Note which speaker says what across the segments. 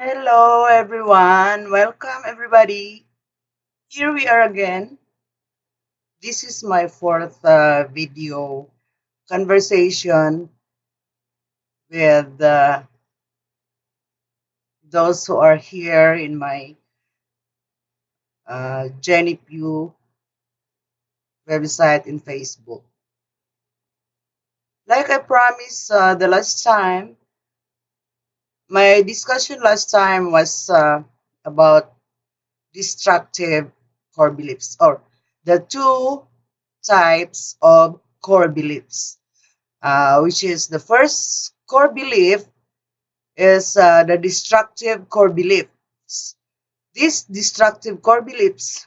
Speaker 1: Hello, everyone. Welcome, everybody. Here we are again. This is my fourth video conversation with those who are here in my Jenny Pew website in Facebook. Like I promised the last time, my discussion last time was about destructive core beliefs or the two types of core beliefs. Which is the first core belief is the destructive core beliefs. These destructive core beliefs,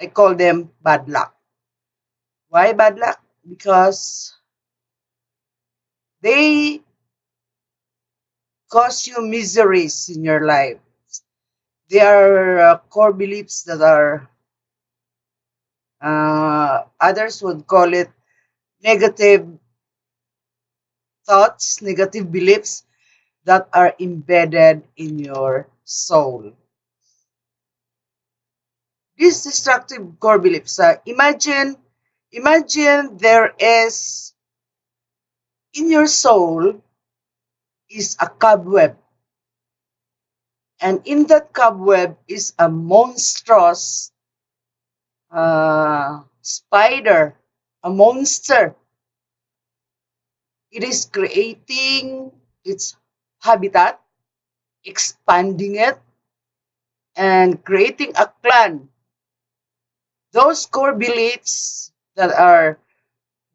Speaker 1: I call them bad luck. Why bad luck? Because they cause you miseries in your life. They are core beliefs that are, others would call it negative thoughts, negative beliefs that are embedded in your soul. These destructive core beliefs. Imagine there is in your soul is a cobweb, and in that cobweb is a monstrous spider, a monster. It is creating its habitat, expanding it, and creating a clan. Those core beliefs that are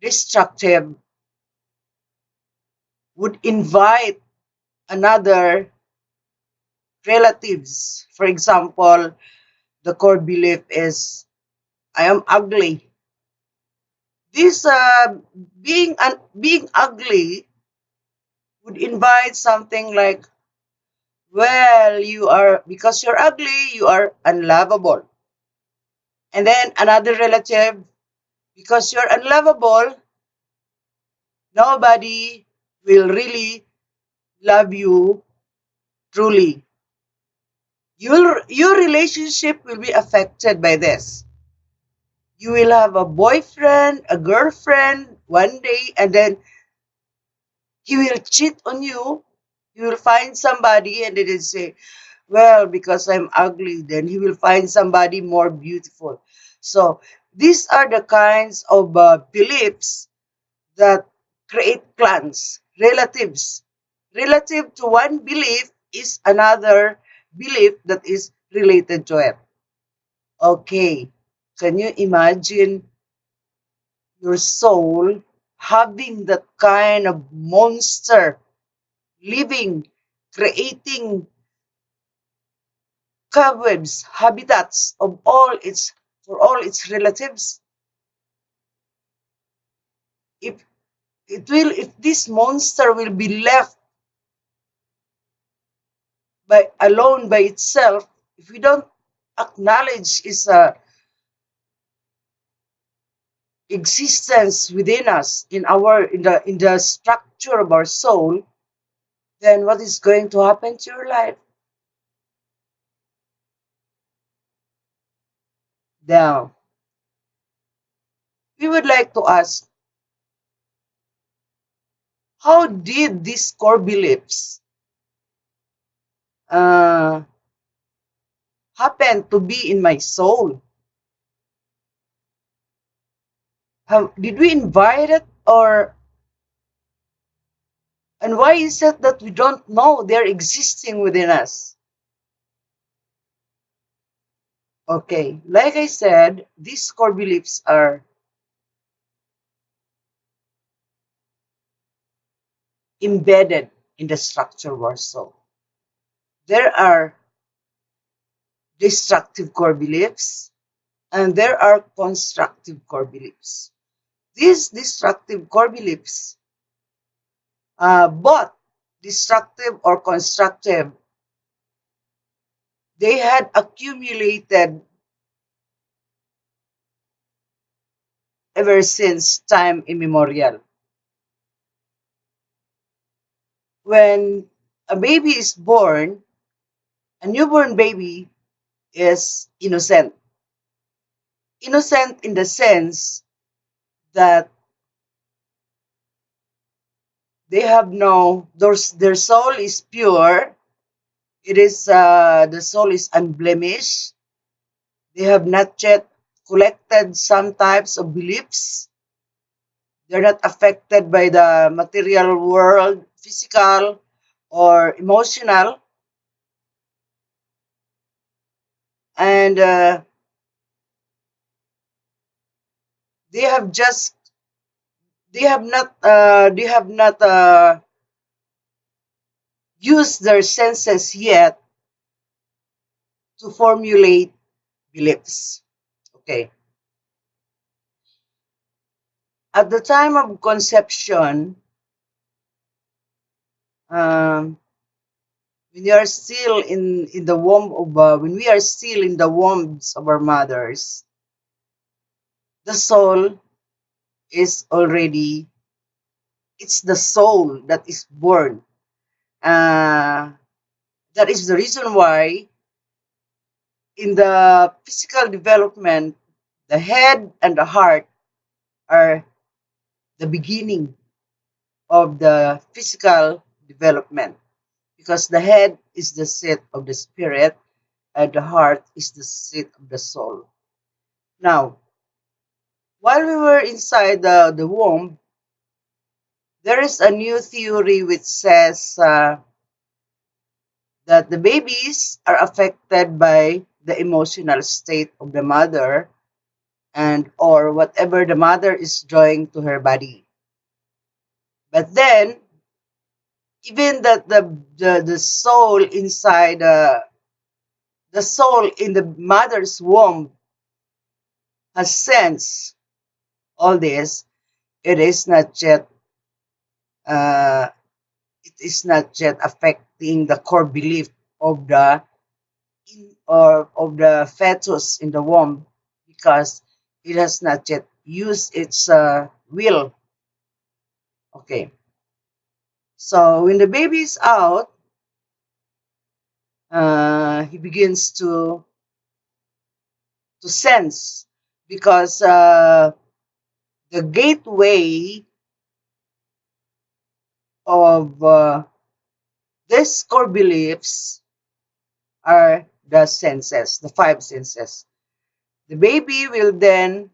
Speaker 1: destructive would invite another relatives. For example, the core belief is I am ugly. This being ugly would invite something like, well, you are because you're ugly, you are unlovable. And then another relative, because you're unlovable, nobody will really love you truly. Your relationship will be affected by this. You will have a boyfriend, a girlfriend one day, and then he will cheat on you. You will find somebody, and they will say, well, because I'm ugly, then he will find somebody more beautiful. So these are the kinds of beliefs that create clans, relatives. Relative to one belief is another belief that is related to it. Okay, can you imagine your soul having that kind of monster living, creating cobwebs, habitats of all its for all its relatives? If this monster will be left by alone by itself, if we don't acknowledge its existence within us, in the structure of our soul, then what is going to happen to your life? Now, we would like to ask, how did these core beliefs uh, happen to be in my soul? Did we invite it, or and why is it that we don't know they're existing within us? Okay, like I said, these core beliefs are embedded in the structure of our soul. There are destructive core beliefs and there are constructive core beliefs. These destructive core beliefs, both destructive or constructive, they had accumulated ever since time immemorial. When a baby is born, A newborn baby is innocent. Innocent in the sense that they have no, their soul is pure. It is, the soul is unblemished. They have not yet collected some types of beliefs. They're not affected by the material world, physical or emotional. And they have just, they have not used their senses yet to formulate beliefs. Okay. At the time of conception, um, when we are still in the womb of, when we are still in the wombs of our mothers, the soul is already, it's the soul that is born. Uh, that is the reason why in the physical development, the head and the heart are the beginning of the physical development, because the head is the seat of the spirit and the heart is the seat of the soul. Now, while we were inside the womb, there is a new theory which says that the babies are affected by the emotional state of the mother and or whatever the mother is drawing to her body. But then, even that the soul inside, the soul in the mother's womb has sensed all this, it is not yet, uh, it is not yet affecting the core belief of the in or of the fetus in the womb, because it has not yet used its will. Okay, so when the baby is out, he begins to sense, because the gateway of these core beliefs are the senses, the five senses. The baby will then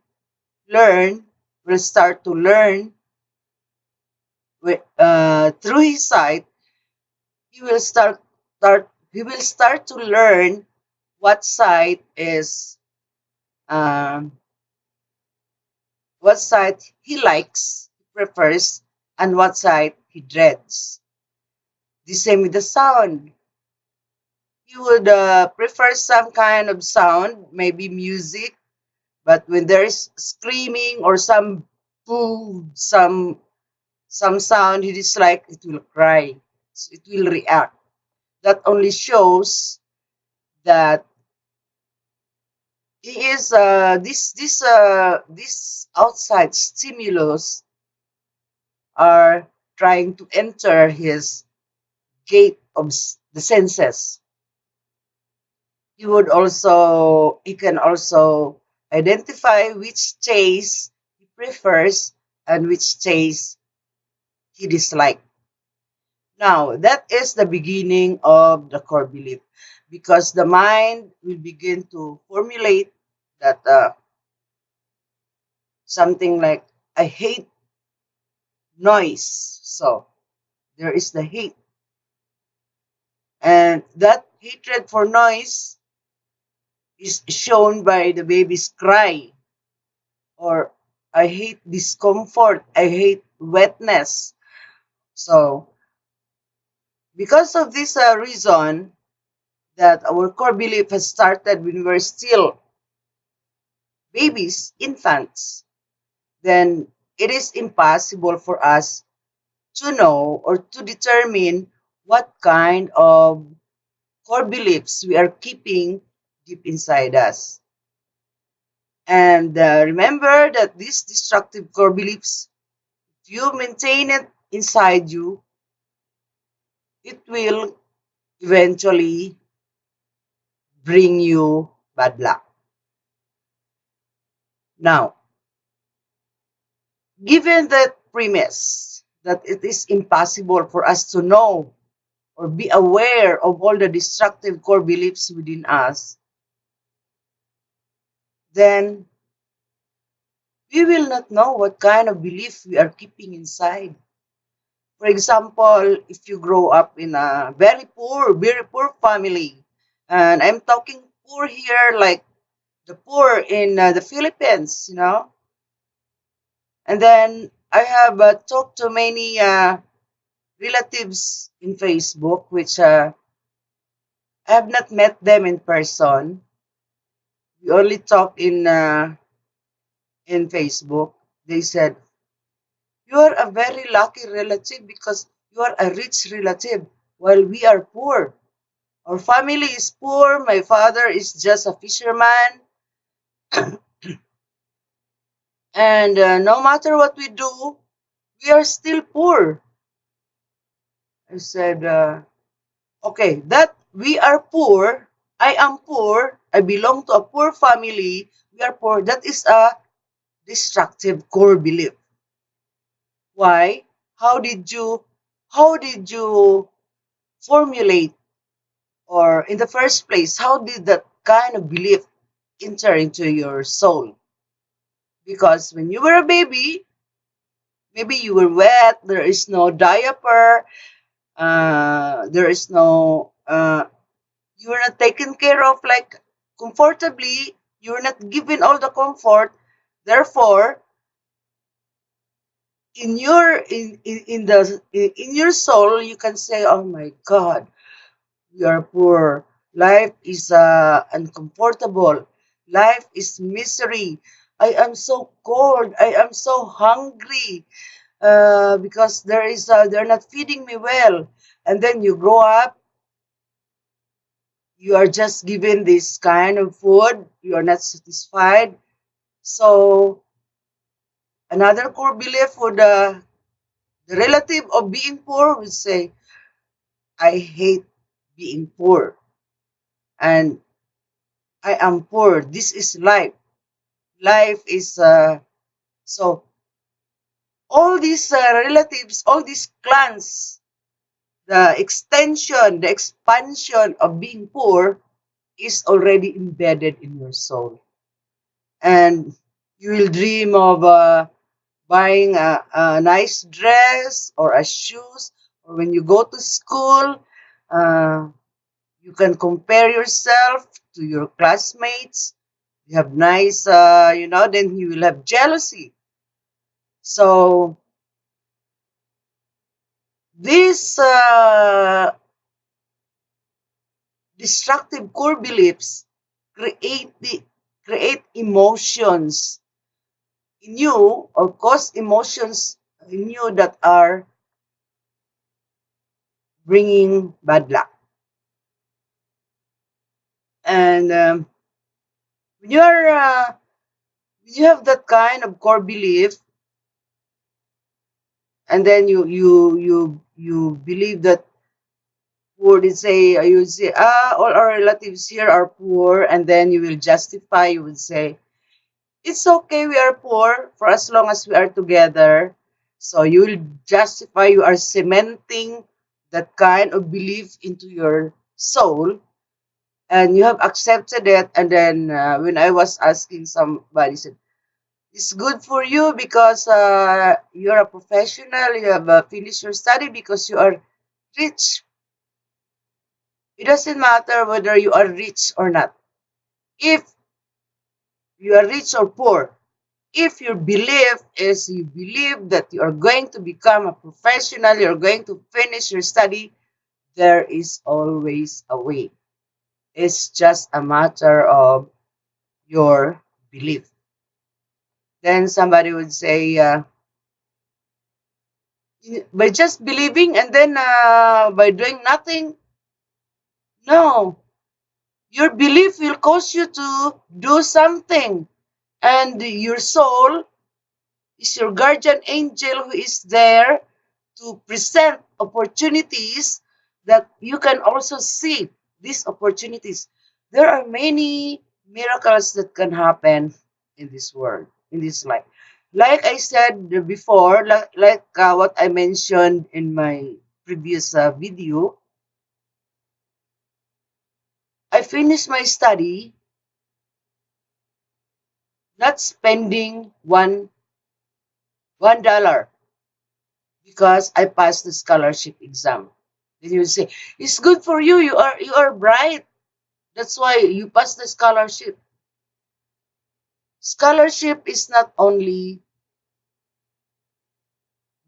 Speaker 1: learn, will start to learn through his sight. He will he will start to learn what side is, um, what side he likes, prefers, and what side he dreads. The same with the sound. He would prefer some kind of sound, maybe music, but when there is screaming or some boo, some sound he dislikes, it will cry. So it will react. That only shows that he is this outside stimulus are trying to enter his gate of the senses. He can also identify which chase he prefers and which chase he dislikes. Now, that is the beginning of the core belief, because the mind will begin to formulate that, something like, I hate noise. So there is the hate. And that hatred for noise is shown by the baby's cry, or I hate discomfort, I hate wetness. So because of this reason, that our core belief has started when we're still babies, infants, then it is impossible for us to know or to determine what kind of core beliefs we are keeping deep inside us. And remember that these destructive core beliefs, if you maintain it inside you, it will eventually bring you bad luck. Now, given that premise that it is impossible for us to know or be aware of all the destructive core beliefs within us, then we will not know what kind of belief we are keeping inside. For example, if you grow up in a very poor family, and I'm talking poor here like the poor in the Philippines, and then I have talked to many relatives in Facebook, which I have not met them in person. We only talk in Facebook. They said, "You are a very lucky relative because you are a rich relative, while we are poor. Our family is poor. My father is just a fisherman, and no matter what we do, we are still poor." I said, "Okay, that we are poor. I am poor. I belong to a poor family. We are poor. That is a destructive core belief. Why? How did you how did you formulate, or in the first place, how did that kind of belief enter into your soul? Because when you were a baby, maybe you were wet, there is no diaper, there is no you were not taken care of like comfortably, you were not given all the comfort. Therefore, in your soul you can say, oh my god, we are poor, life is uncomfortable, life is misery, I am so cold, I am so hungry, because they're not feeding me well. And then you grow up, you are just given this kind of food, you are not satisfied. So another core belief would, the relative of being poor would say, I hate being poor, and I am poor. This is life. Life is so all these relatives, all these clans, the extension, the expansion of being poor is already embedded in your soul, and you will dream of buying a nice dress or a shoes, or when you go to school, uh, you can compare yourself to your classmates. You have nice, then you will have jealousy. So these destructive core beliefs create the create emotions in you, or cause emotions in you that are bringing bad luck. And when when you have that kind of core belief, and then you believe that poor, you would say, all our relatives here are poor, and then you will justify, you would say, it's okay, we are poor for as long as we are together. So you will justify, you are cementing that kind of belief into your soul, and you have accepted it. And then when I was asking, somebody said, it's good for you because you're a professional, you have finished your study because you are rich. It doesn't matter whether you are rich or not. If you are rich or poor, if your belief is you believe that you are going to become a professional, you're going to finish your study, there is always a way. It's just a matter of your belief. Then somebody would say, by just believing and then by doing nothing, no. Your belief will cause you to do something. And your soul is your guardian angel who is there to present opportunities that you can also see these opportunities. There are many miracles that can happen in this world, in this life. Like I said before, like what I mentioned in my previous video, I finished my study not spending $1 because I passed the scholarship exam. Then you say, it's good for you. You are bright. That's why you passed the scholarship. Scholarship is not only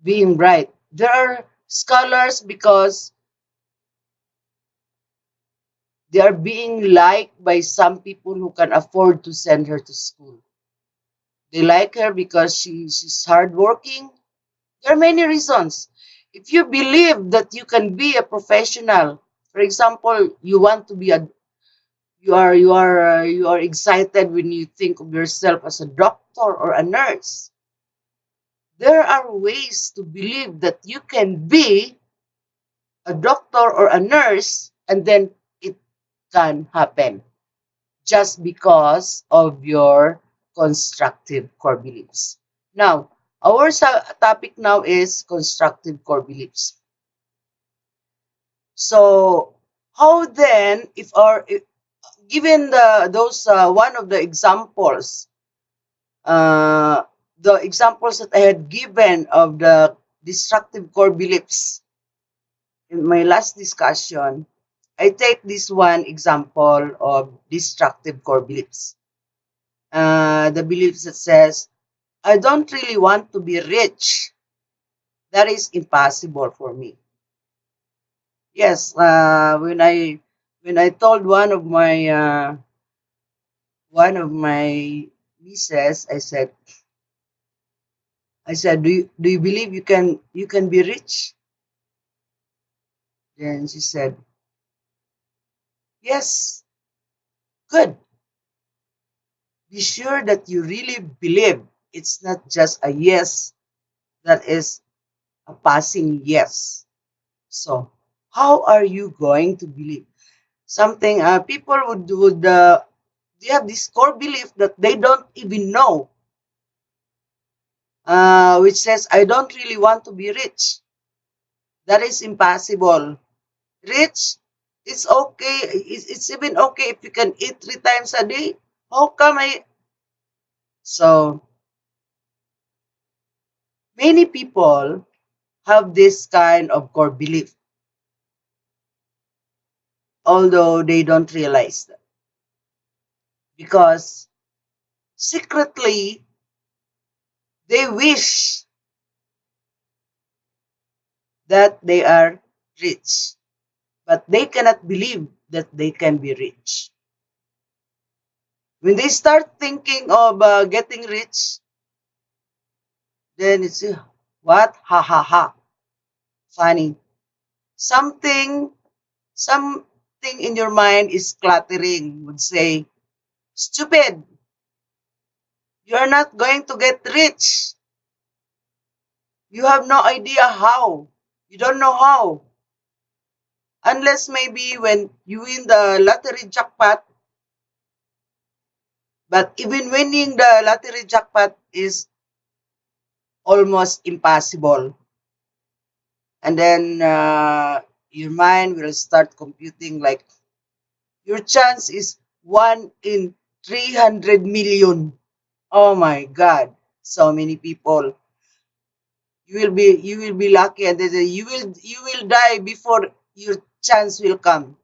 Speaker 1: being bright. There are scholars because they are being liked by some people who can afford to send her to school. They like her because she's hardworking. There are many reasons. If you believe that you can be a professional, for example, you want to be a you are excited when you think of yourself as a doctor or a nurse. There are ways to believe that you can be a doctor or a nurse, and then it can happen just because of your constructive core beliefs. Now, our topic now is constructive core beliefs. So, how then, if given those one of the examples, uh, the examples that I had given of the destructive core beliefs in my last discussion, I take this one example of destructive core beliefs. The beliefs that says, I don't really want to be rich. That is impossible for me. Yes, when I told one of my nieces, I said, do you believe you can be rich? Then she said, yes, good. Be sure that you really believe. It's not just a yes that is a passing yes. So, how are you going to believe something? People would they have this core belief that they don't even know, which says, I don't really want to be rich. That is impossible. Rich, it's okay. It's even okay if you can eat 3 times a day. How come I? So many people have this kind of core belief, although they don't realize that, because secretly they wish that they are rich, but they cannot believe that they can be rich. When they start thinking of getting rich, then it's what? Ha ha ha. Funny. Something, something in your mind is cluttering, would say, stupid. You are not going to get rich. You have no idea how. You don't know how. Unless maybe when you win the lottery jackpot, but even winning the lottery jackpot is almost impossible. And then your mind will start computing like your chance is 1 in 300 million. Oh my God. So many people. You will be lucky, and then you will die before your chance will come.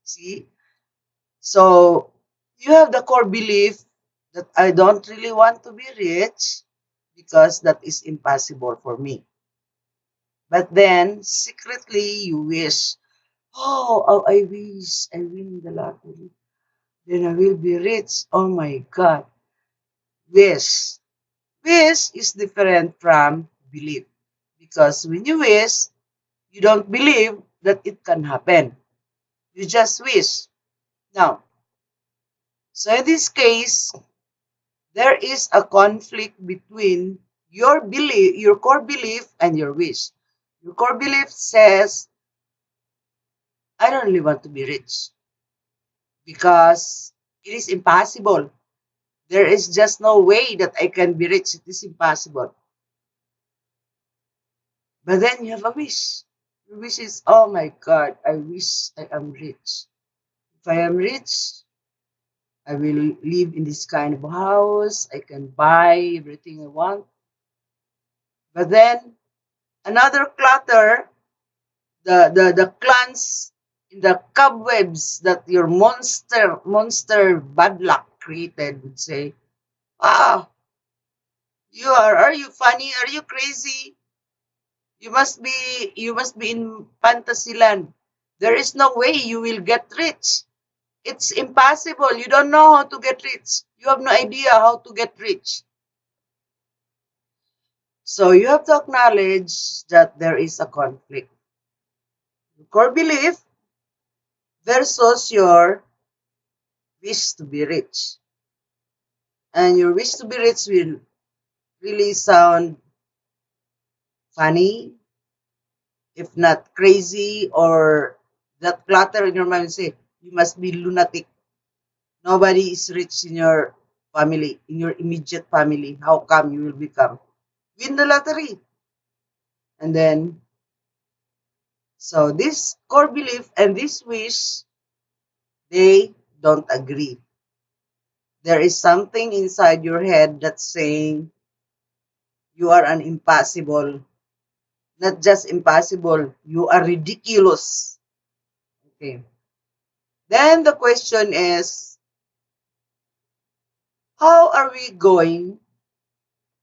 Speaker 1: See? So you have the core belief that I don't really want to be rich because that is impossible for me. But then secretly you wish, oh, I wish I win the lottery. Then I will be rich. Oh my God. Wish. Wish is different from belief. Because when you wish, you don't believe that it can happen. You just wish. Now, so in this case, there is a conflict between your belief, your core belief, and your wish. Your core belief says, I don't really want to be rich because it is impossible. There is just no way that I can be rich. It is impossible. But then you have a wish. Your wish is, oh my God, I wish I am rich. If I am rich, I will live in this kind of house. I can buy everything I want. But then another clutter, the clans in the cobwebs that your monster bad luck created would say, ah, are you funny? Are you crazy? You must be in fantasy land. There is no way you will get rich. It's impossible. You don't know how to get rich. You have no idea how to get rich. So you have to acknowledge that there is a conflict. Your core belief versus your wish to be rich. And your wish to be rich will really sound funny, if not crazy, or that clutter in your mind will say, you must be lunatic. Nobody is rich in your family, in your immediate family. How come you will become? Win the lottery. And then, so this core belief and this wish, they don't agree. There is something inside your head that's saying you are an impossible. Not just impossible, you are ridiculous. Okay. Then the question is, how are we going?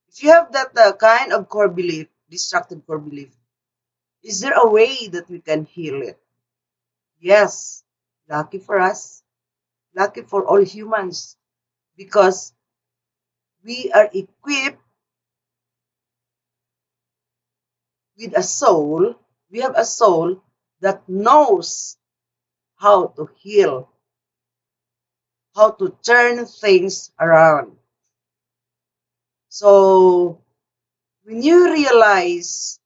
Speaker 1: If you have that kind of core belief, destructive core belief, is there a way that we can heal it? Yes. Lucky for us. Lucky for all humans. Because we are equipped with a soul. We have a soul that knows how to heal, how to turn things around. So when you realize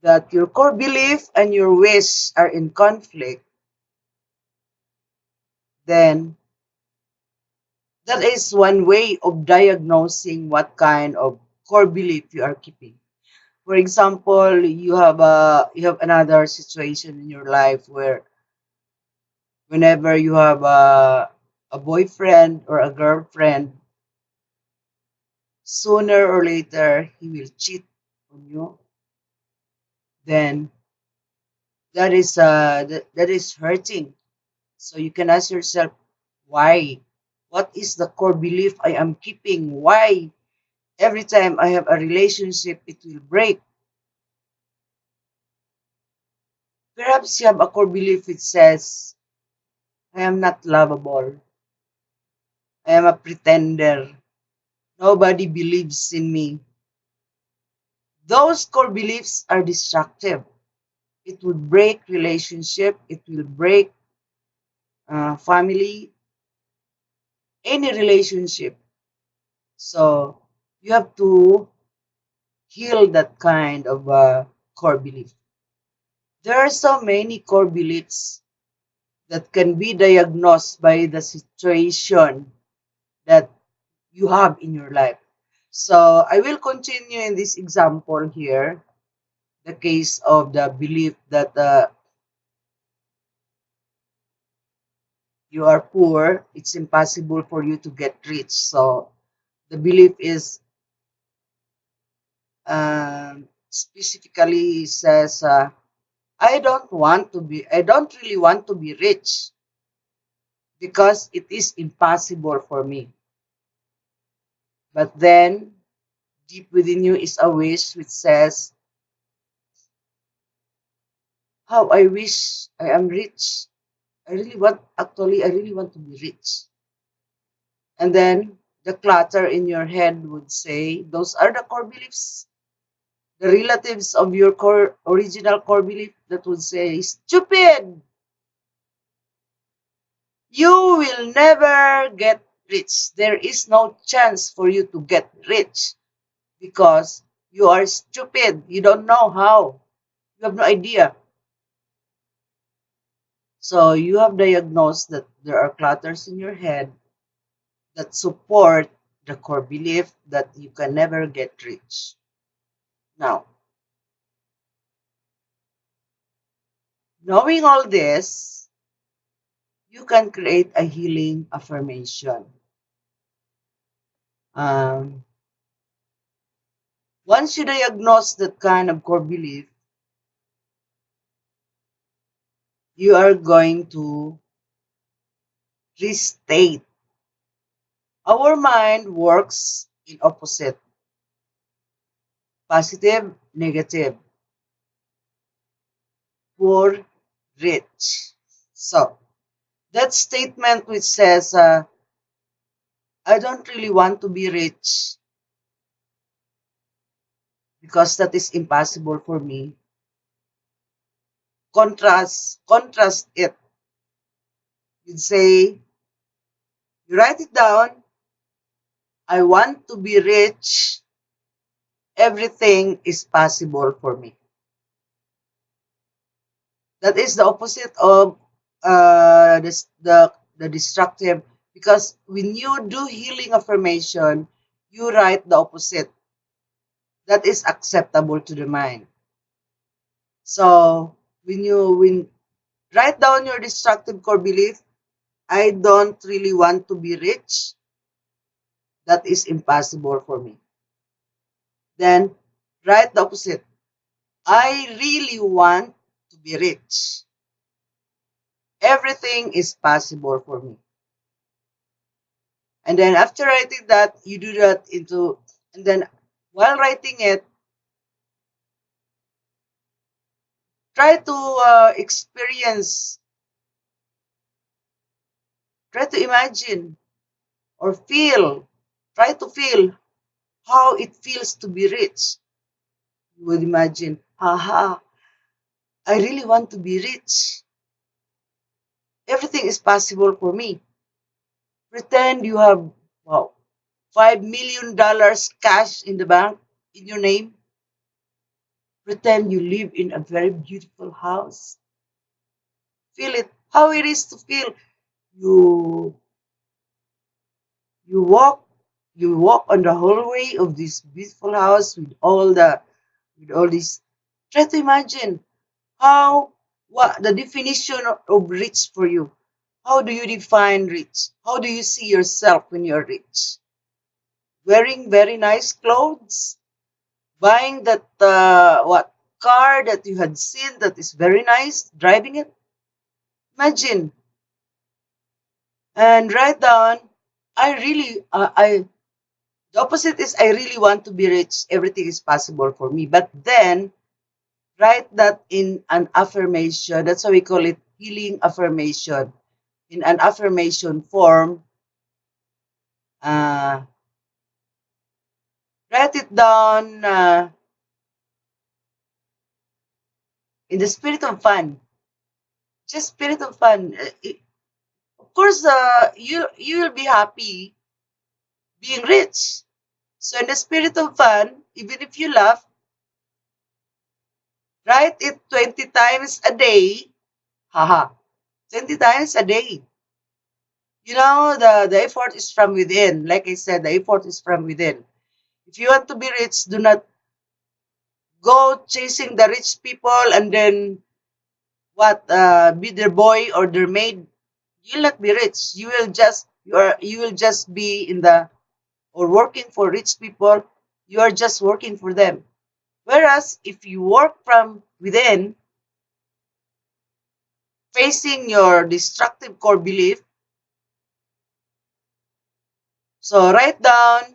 Speaker 1: that your core belief and your wish are in conflict, then that is one way of diagnosing what kind of core belief you are keeping. For example, you have another situation in your life where whenever you have a boyfriend or a girlfriend, sooner or later he will cheat on you. Then that is hurting. So you can ask yourself, why? What is the core belief I am keeping? Why every time I have a relationship it will break? Perhaps you have a core belief which says, I am not lovable. I am a pretender. Nobody believes in me. Those core beliefs are destructive. It will break relationship. It will break family, any relationship. So you have to heal that kind of core belief. There are so many core beliefs that can be diagnosed by the situation that you have in your life. So I will continue in this example here, the case of the belief that you are poor, it's impossible for you to get rich. So the belief is specifically says, I don't really want to be rich because it is impossible for me. But then deep within you is a wish which says, how I wish I am rich. I really want to be rich. And then the clutter in your head would say, those are the core beliefs. The relatives of your original core belief that would say, stupid! You will never get rich. There is no chance for you to get rich because you are stupid. You don't know how. You have no idea. So you have diagnosed that there are clutters in your head that support the core belief that you can never get rich. Now, knowing all this, you can create a healing affirmation. Um, Once you diagnose that kind of core belief, you are going to restate. Our mind works in opposite, positive, negative, poor, rich. So, that statement which says, I don't really want to be rich because that is impossible for me. Contrast it. You'd say, you write it down, I want to be rich. Everything is possible for me. That is the opposite of the destructive, because when you do healing affirmation, you write the opposite. That is acceptable to the mind. So when write down your destructive core belief, I don't really want to be rich. That is impossible for me. Then write the opposite. I really want to be rich. Everything is possible for me. And then after writing that, you do that into, and then while writing it, try to experience, try to imagine or feel, try to feel how it feels to be rich. You would imagine, aha, I really want to be rich. Everything is possible for me. Pretend you have, wow, $5 million cash in the bank in your name. Pretend you live in a very beautiful house. Feel it, how it is to feel. You you walk you walk on the hallway of this beautiful house with all this. Try to imagine how, what the definition of rich for you. How do you define rich? How do you see yourself when you're rich? Wearing very nice clothes, buying that what car that you had seen that is very nice, driving it. Imagine and write down. I really, I The opposite is I really want to be rich. Everything is possible for me. But then write that in an affirmation. That's why we call it healing affirmation. In an affirmation form, uh, write it down in the spirit of fun. Just spirit of fun. Of course, you will be happy being rich. So in the spirit of fun, even if you laugh, write it 20 times a day. Haha, 20 times a day. You know, the effort is from within. Like I said, the effort is from within. If you want to be rich, do not go chasing the rich people and then be their boy or their maid. You'll not be rich. You will just be in the, or working for rich people. You are just working for them. Whereas if you work from within, facing your destructive core belief, so write down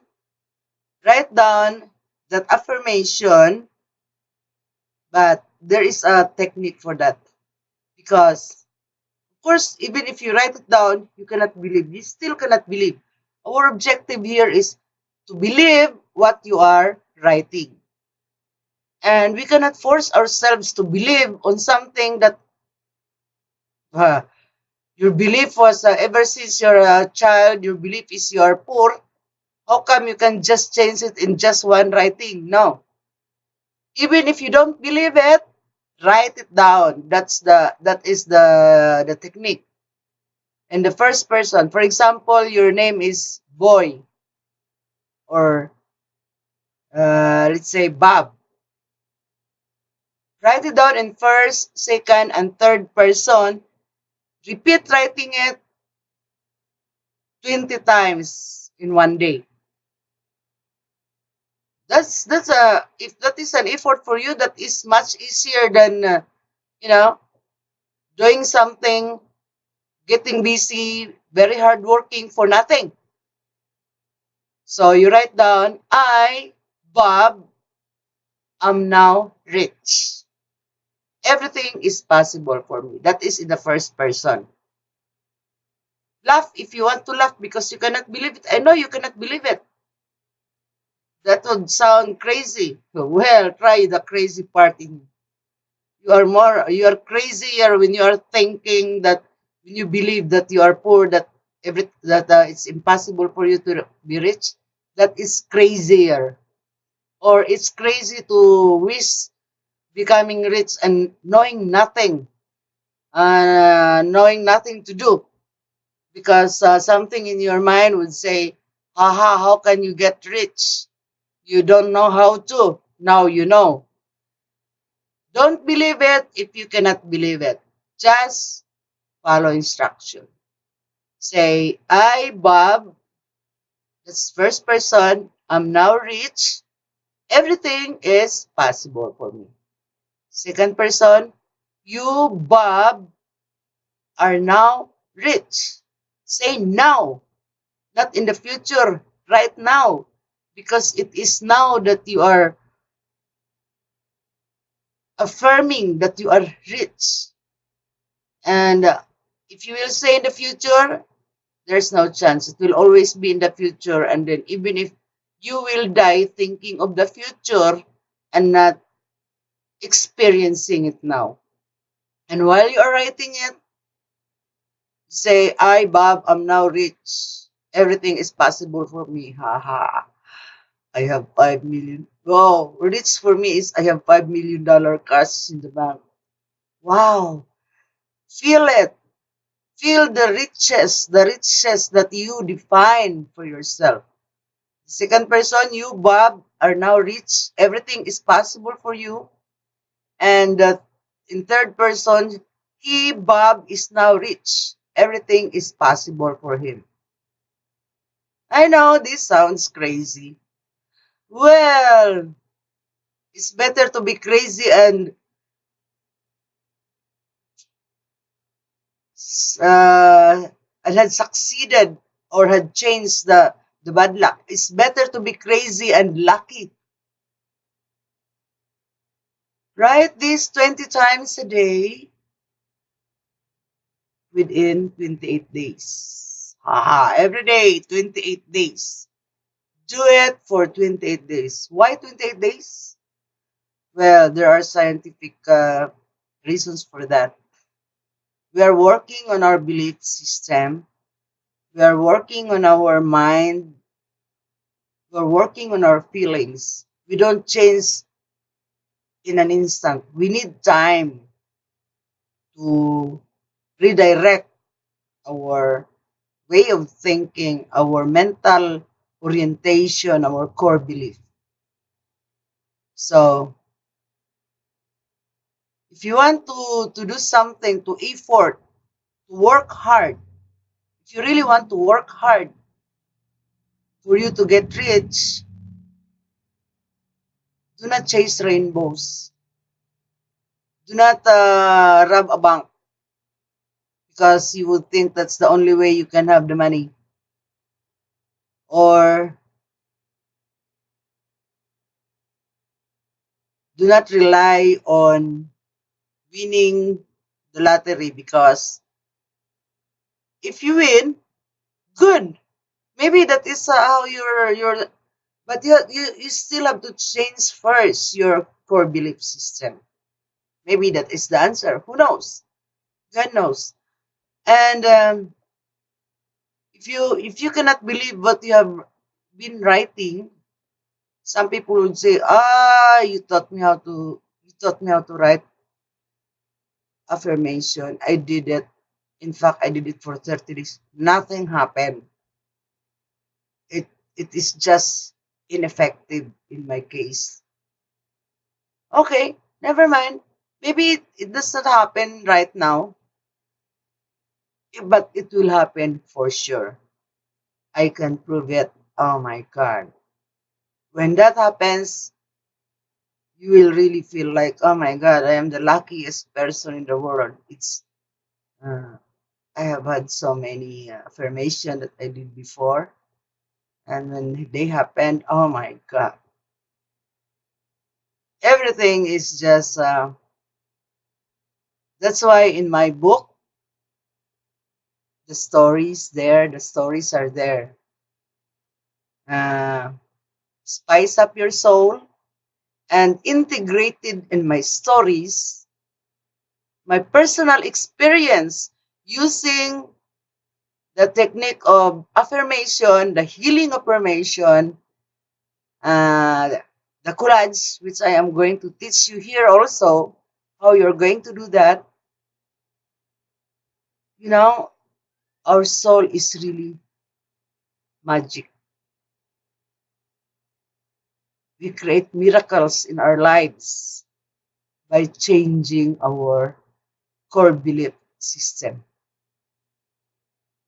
Speaker 1: that affirmation. But there is a technique for that, because, of course, even if you write it down, you cannot believe. You still cannot believe. Our objective here is to believe what you are writing. And we cannot force ourselves to believe on something that uh, your belief was ever since you're a child, your belief is you are poor. How come you can just change it in just one writing? No. Even if you don't believe it, Write it down. That is the technique. And the first person, for example, your name is Boy, or let's say Bob. Write it down in first, second, and third person. Repeat writing it 20 times in one day. That's a if that is an effort for you, that is much easier than you know doing something, getting busy, very hard working for nothing. So you write down, I, Bob, am now rich. Everything is possible for me. That is in the first person. Laugh if you want to laugh because you cannot believe it. I know you cannot believe it. That would sound crazy. Well, try the crazy part in you are crazier when you are thinking that when you believe that you are poor, that it's impossible for you to be rich. That is crazier. Or it's crazy to wish becoming rich and knowing nothing to do, because something in your mind would say, haha, how can you get rich? You don't know how to. Now you know. Don't believe it if you cannot believe it. Just follow instruction. Say, I, Bob, that's first person, I'm now rich. Everything is possible for me. Second person, you, Bob, are now rich. Say now, not in the future, right now. Because it is now that you are affirming that you are rich. And if you will say in the future, there's no chance. It will always be in the future. And then even if you will die thinking of the future and not experiencing it now. And while you are writing it, say, I, Bob, am now rich. Everything is possible for me. Ha ha. I have 5 million. Wow. Rich for me is I have $5 million cash in the bank. Wow. Feel it. Feel the riches that you define for yourself. The second person, you, Bob, are now rich. Everything is possible for you. And in third person, he, Bob, is now rich. Everything is possible for him. I know this sounds crazy. Well, it's better to be crazy uh, and had succeeded or had changed the bad luck. It's better to be crazy and lucky. Write this 20 times a day within 28 days. Haha, every day, 28 days. Do it for 28 days. Why 28 days? Well, there are scientific reasons for that. We are working on our belief system. We are working on our mind. We are working on our feelings. We don't change in an instant. We need time to redirect our way of thinking, our mental orientation, our core belief. So, if you want to do something, to effort, to work hard, if you really want to work hard for you to get rich, do not chase rainbows. Do not rob a bank because you would think that's the only way you can have the money. Or do not rely on winning the lottery, because if you win, good. Maybe that is how your but you still have to change first your core belief system. Maybe that is the answer. Who knows? God knows. And if you cannot believe what you have been writing, some people would say, you taught me how to write. affirmation. I did it. In fact, I did it for 30 days. Nothing happened. It it is just ineffective in my case. Okay, never mind. Maybe it does not happen right now, but it will happen for sure. I can prove it. Oh my God. When that happens, you will really feel like, oh my God, I am the luckiest person in the world. Uh, I have had so many affirmation that I did before. And when they happened, oh my God. Everything is just, that's why in my book, the stories are there. Uh, Spice up your soul, and integrated in my stories, my personal experience using the technique of affirmation, the healing affirmation, uh, the courage, which I am going to teach you here also, how you're going to do that. You know, our soul is really magic. We create miracles in our lives by changing our core belief system.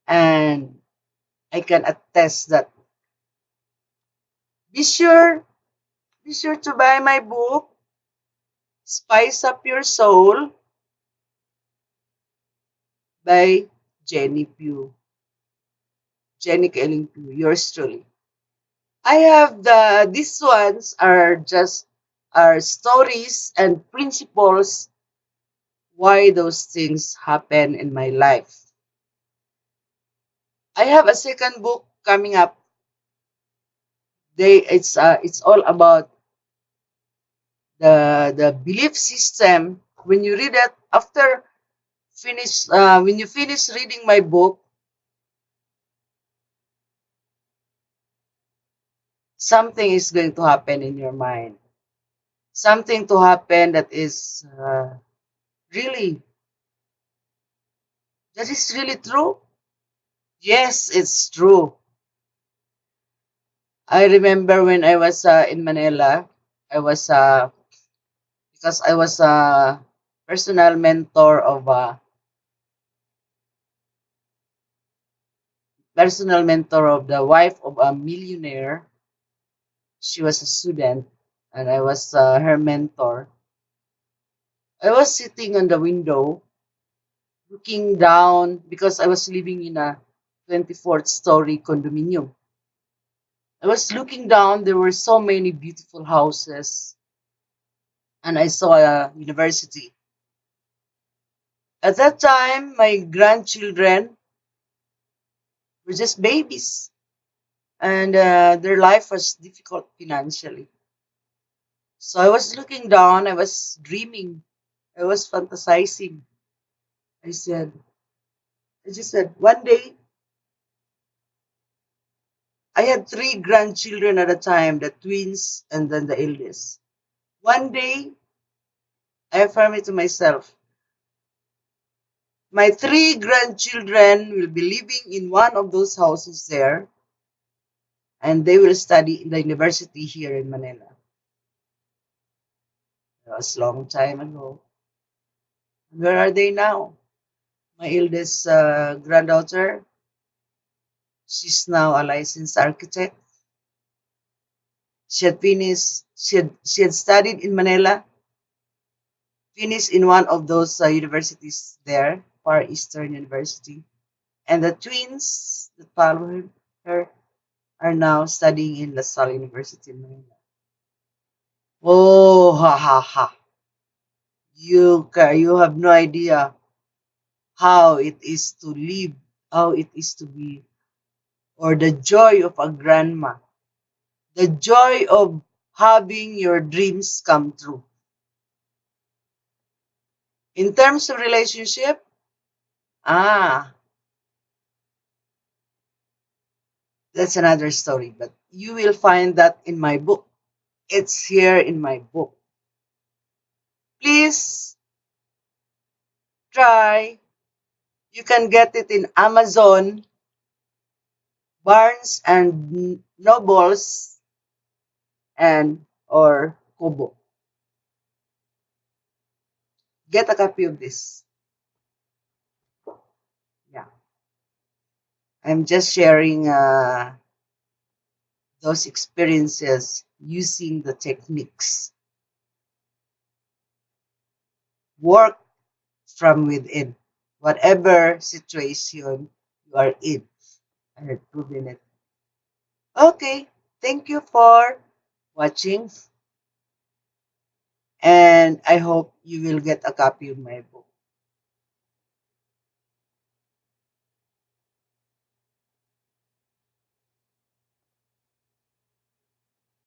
Speaker 1: And I can attest that. Be sure, be sure to buy my book, Spice Up Your Soul by Jenny Pugh. Jenny Kelling Pugh, yours truly. I have these ones are just are stories and principles why those things happen in my life. I have a second book coming up. It's all about the belief system. When you read it after finish when you finish reading my book, something is going to happen in your mind. Something to happen that is really that is really true. Yes, it's true. I remember when I was in Manila, I was because I was a personal mentor of the wife of a millionaire. She was a student, and I was her mentor. I was sitting on the window, looking down because I was living in a 24th story condominium. I was looking down, there were so many beautiful houses, and I saw a university. At that time, my grandchildren were just babies, and their life was difficult financially. So I was looking down, I was dreaming, I was fantasizing. I said, I just said, one day, I had three grandchildren at a time, the twins and then the eldest. One day, I affirmed it to myself, my three grandchildren will be living in one of those houses there, and they will study in the university here in Manila. That was a long time ago. Where are they now? My eldest granddaughter, she's now a licensed architect. She had studied in Manila, finished in one of those universities there, Far Eastern University. And the twins that follow her are now studying in La Salle University in Manila. Oh, ha ha ha. You have no idea how it is to live, how it is to be, or the joy of a grandma, the joy of having your dreams come true. In terms of relationship, ah, that's another story, but you will find that in my book. It's here in my book. Please try. You can get it in Amazon, Barnes and Nobles, and or Kobo. Get a copy of this. Yeah, I'm just sharing those experiences using the techniques. Work from within, whatever situation you are in. I have proven it. Okay, thank you for watching, and I hope you will get a copy of my book.